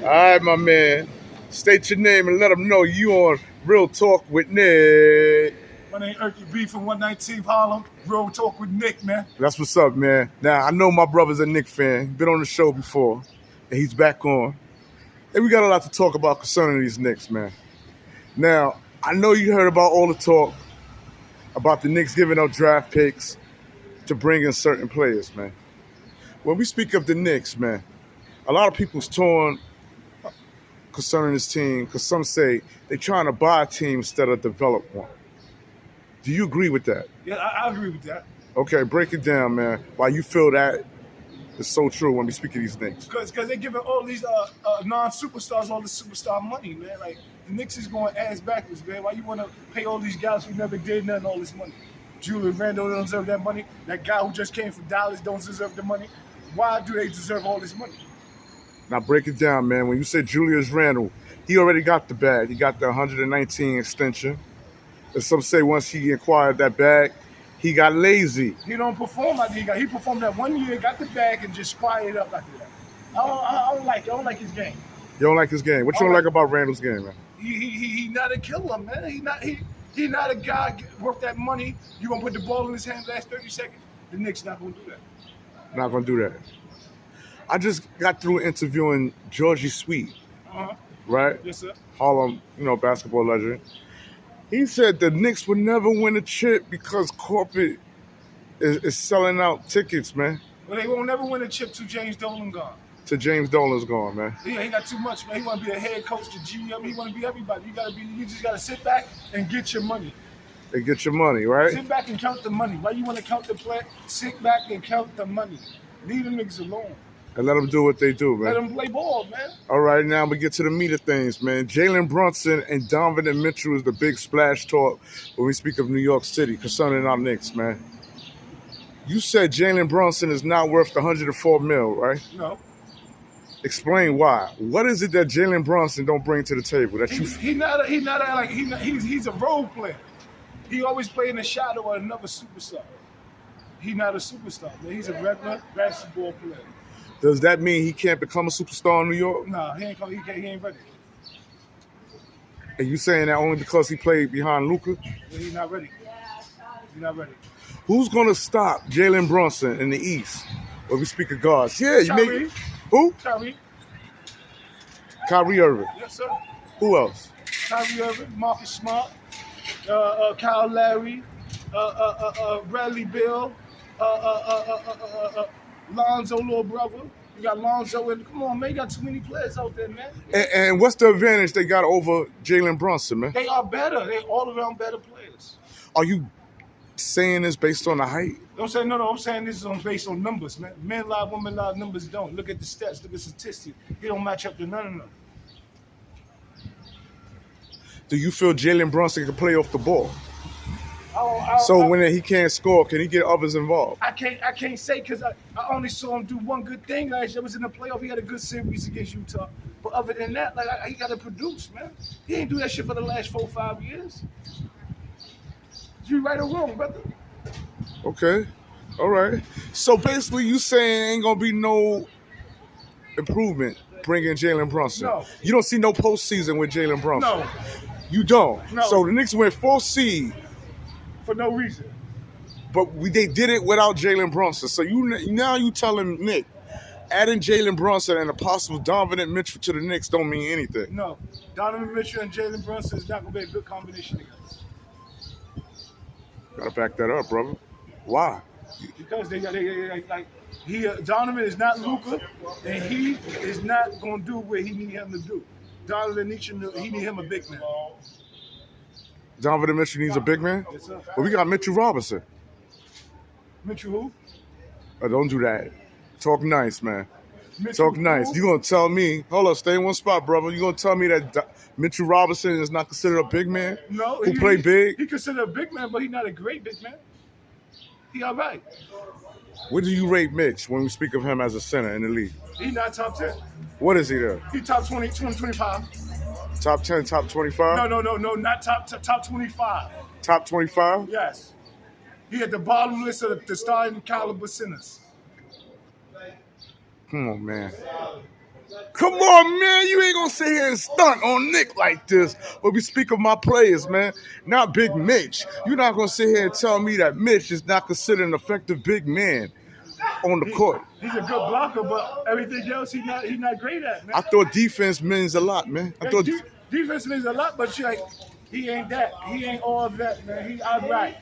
All right, my man. State your name and let them know you on Real Talk with Nick. My name Erky B from 119th Harlem. Real Talk with Nick, man. That's what's up, man. Now, I know my brother's a Knick fan. Been on the show before, and he's back on. And we got a lot to talk about concerning these Knicks, man. Now, I know you heard about all the talk about the Knicks giving up draft picks to bring in certain players, man. When we speak of the Knicks, man, a lot of people's torn concerning this team because some say they're trying to buy a team instead of develop one. Do you agree with that? Yeah, I agree with that. Okay, break it down, man. Why you feel that is so true when we speak of these Knicks? Because they're giving all these non-superstars all the superstar money, man. Like, the Knicks is going ass backwards, man. Why you want to pay all these guys who never did nothing all this money? Julius Randle don't deserve that money. That guy who just came from Dallas don't deserve the money. Why do they deserve all this money? Now break it down, man. When you say Julius Randle, he already got the bag. He got the 119 extension. And some say once he acquired that bag, he got lazy. He don't perform like he performed that 1 year, got the bag, and just quieted up after that. I don't like his game. You don't like his game? What you don't like about Randle's game, man? He not a killer, man. He not a guy worth that money. You gonna put the ball in his hand last 30 seconds? The Knicks not gonna do that. Not gonna do that. I just got through interviewing Georgie Sweet, right? Yes, sir. Harlem, basketball legend. He said the Knicks would never win a chip because corporate is selling out tickets, man. Well, they won't never win a chip till James Dolan gone. Till James Dolan's gone, man. Yeah, he got too much, man. He want to be a head coach, the GM. He want to be everybody. You just gotta sit back and get your money. And get your money, right? Sit back and count the money. Why you want to count the play? Sit back and count the money. Leave them niggas alone. And let them do what they do, man. Let them play ball, man. All right, now we get to the meat of things, man. Jalen Brunson and Donovan Mitchell is the big splash talk when we speak of New York City concerning our Knicks, man. You said Jalen Brunson is not worth the $104 million, right? No. Explain why. What is it that Jalen Brunson don't bring to the table? That He's a role player. He always play in the shadow of another superstar. He's not a superstar, man. He's a regular basketball player. Does that mean he can't become a superstar in New York? Nah, he ain't ready. And you saying that only because he played behind Luka? Yeah, he's not ready. He's not ready. Who's gonna stop Jalen Brunson in the East? When we speak of guards, Kyrie. Who? Kyrie Irving. Yes, sir. Who else? Kyrie Irving, Marcus Smart, Kyle Lowry, Bradley Beal, Lonzo, little brother. You got Lonzo, and come on, man, you got too many players out there, man. And what's the advantage they got over Jalen Brunson, man? They are better. They're all around better players. Are you saying this based on the height? I'm saying no. I'm saying this is based on numbers, man. Men lie, women lie, numbers don't. Look at the stats. Look at statistics. He don't match up to none of them. Do you feel Jalen Brunson can play off the ball? When he can't score, can he get others involved? I can't say because I only saw him do one good thing last year. I was in the playoff. He had a good series against Utah. But other than that, he got to produce, man. He ain't do that shit for the last 4 or 5 years. You right or wrong, brother? Okay. All right. So basically you saying ain't going to be no improvement bringing Jalen Brunson? No. You don't see no postseason with Jalen Brunson? No. You don't? No. So the Knicks went 4th seed. For no reason. But they did it without Jalen Brunson. So you telling Nick adding Jalen Brunson and a possible Donovan Mitchell to the Knicks don't mean anything? No. Donovan Mitchell and Jalen Brunson is not going to be a good combination together. Gotta back that up, brother. Why? Because Donovan is not Luka, and he is not going to do what he need him to do. Donovan he need him a big man. Donovan Mitchell needs a big man? Yes, sir. Well, we got Mitchell Robinson. Mitchell who? Oh, don't do that. Talk nice, man. Mitchell Talk nice. who? You gonna tell me? Hold up, stay in one spot, brother. You gonna tell me that Mitchell Robinson is not considered a big man? No. Who play big? He considered a big man, but he's not a great big man. He all right. Where do you rate Mitch when we speak of him as a center in the league? He's not top 10. What is he there? He top 20, 25. Top 10, top 25? No, not top 25. Top 25? Yes. He at the bottom list of the starting caliber centers. Come on, man. Come on, man. You ain't gonna sit here and stunt on Knick like this. But we speak of my players, man. Not Big Mitch. You're not gonna sit here and tell me that Mitch is not considered an effective big man on the court. He's a good blocker, but everything else he's not great at, man. I thought defense means a lot, man. I thought Defense means a lot, but he ain't that. He ain't all that, man. He outright.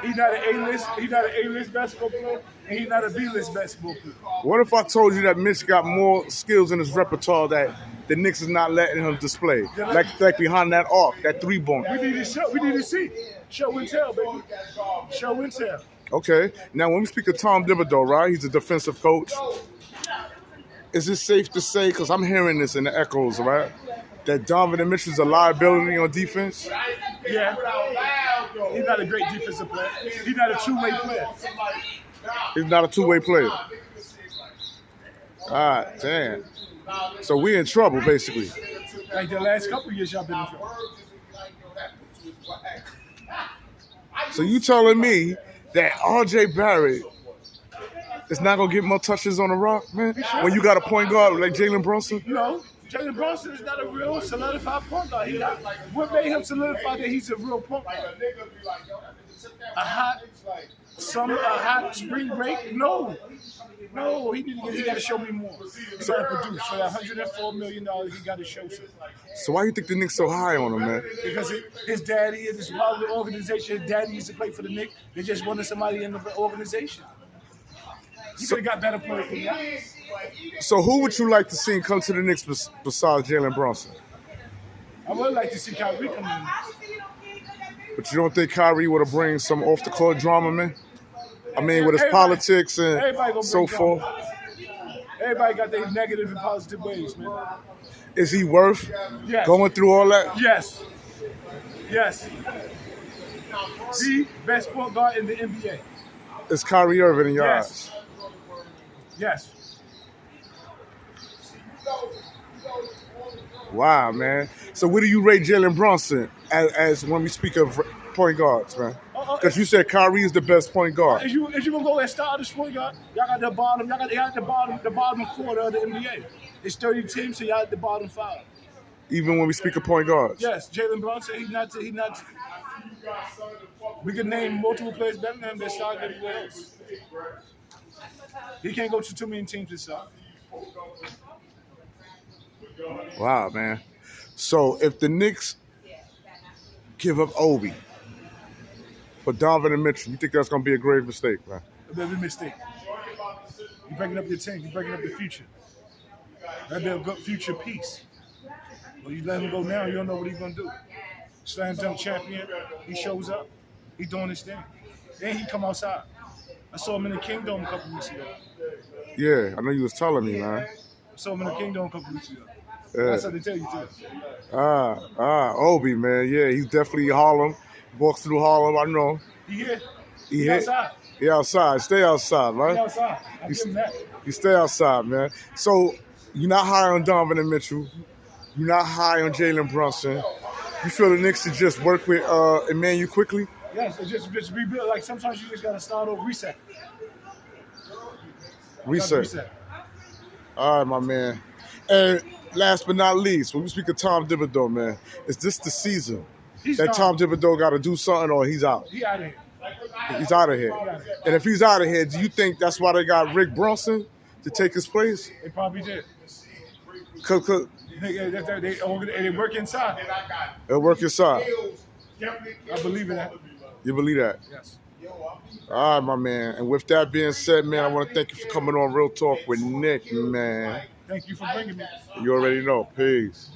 He's not an A-list. He's not an A-list basketball player, and he's not a B-list basketball player. What if I told you that Mitch got more skills in his repertoire that the Knicks is not letting him display? Like behind that arc, that three-point. We need to show. We need to see. Show and tell, baby. Show and tell. Okay. Now, when we speak of Tom Thibodeau, right? He's a defensive coach. Is it safe to say, because I'm hearing this in the echoes, right, that Donovan Mitchell's a liability on defense? Yeah. He's not a great defensive player. He's not a two-way player. He's not a two-way player. All right, damn. So we in trouble, basically. Like the last couple of years, y'all been in trouble. So you telling me that R.J. Barrett is not going to get more touches on the rock, man? When you got a point guard like Jalen Brunson? No. Jalen Brunson is not a real solidified point guard. What made him solidify that he's a real point guard? A hot spring break? No, he got to show me more. He got to produce. For that $104 million, he got to show something. So why you think the Knicks so high on him, man? Because his daddy is part of the organization. His daddy used to play for the Knicks. They just wanted somebody in the organization. He could have got better players than that. So who would you like to see come to the Knicks besides Jalen Brunson? I would like to see Kyrie come in. But you don't think Kyrie would have bring some off-the-court drama, man? I mean, with his politics and so forth. Everybody got their negative and positive ways, man. Is he worth going through all that? Yes. The best point guard in the NBA. Is Kyrie Irving in your eyes? Yes. Wow, man. So where do you rate Jalen Brunson as when we speak of point guards, man? Because you said Kyrie is the best point guard. If you gonna go and start this point guard, y'all got the bottom quarter of the NBA. It's 30 teams, so y'all at the bottom 5. Even when we speak of point guards. Yes, Jalen Brunson, he's not. We can name multiple players better than him that started everywhere else. He can't go to too many teams this side. Wow, man. So if the Knicks give up Obi for Donovan Mitchell, you think that's going to be a grave mistake, man? A big mistake. You're breaking up your team. You're breaking up your future. That'd be a good future piece. Well, you let him go now, you don't know what he's going to do. Slam dunk champion. He shows up. He's doing his thing. Then he come outside. I saw him in the Kingdom a couple weeks ago. Yeah, I know you was telling me, man. I saw him in the Kingdom a couple weeks ago. Yeah. That's what they tell you too. Obi, man. Yeah, he's definitely Harlem. Walks through Harlem, I know. He outside. He outside. Stay outside, right? He outside. I give him that. You stay outside, man. So you're not high on Donovan Mitchell. You're not high on Jalen Brunson. You feel the Knicks should just work with Emmanuel quickly? Yes, it's just rebuild. Like sometimes you just gotta start over, reset. Reset. All right, my man. And last but not least, when we speak of Tom Thibodeau, man, is this the season Tom Thibodeau got to do something, or he's out? He out of here. He's out of here. And if he's out of here, do you think that's why they got Rick Brunson to take his place? They probably did. Cause they work inside. They'll work inside. I believe in that. You believe that? Yes. All right, my man. And with that being said, man, I want to thank you for coming on Real Talk with Knick, man. Thank you for bringing me. You already know. Peace.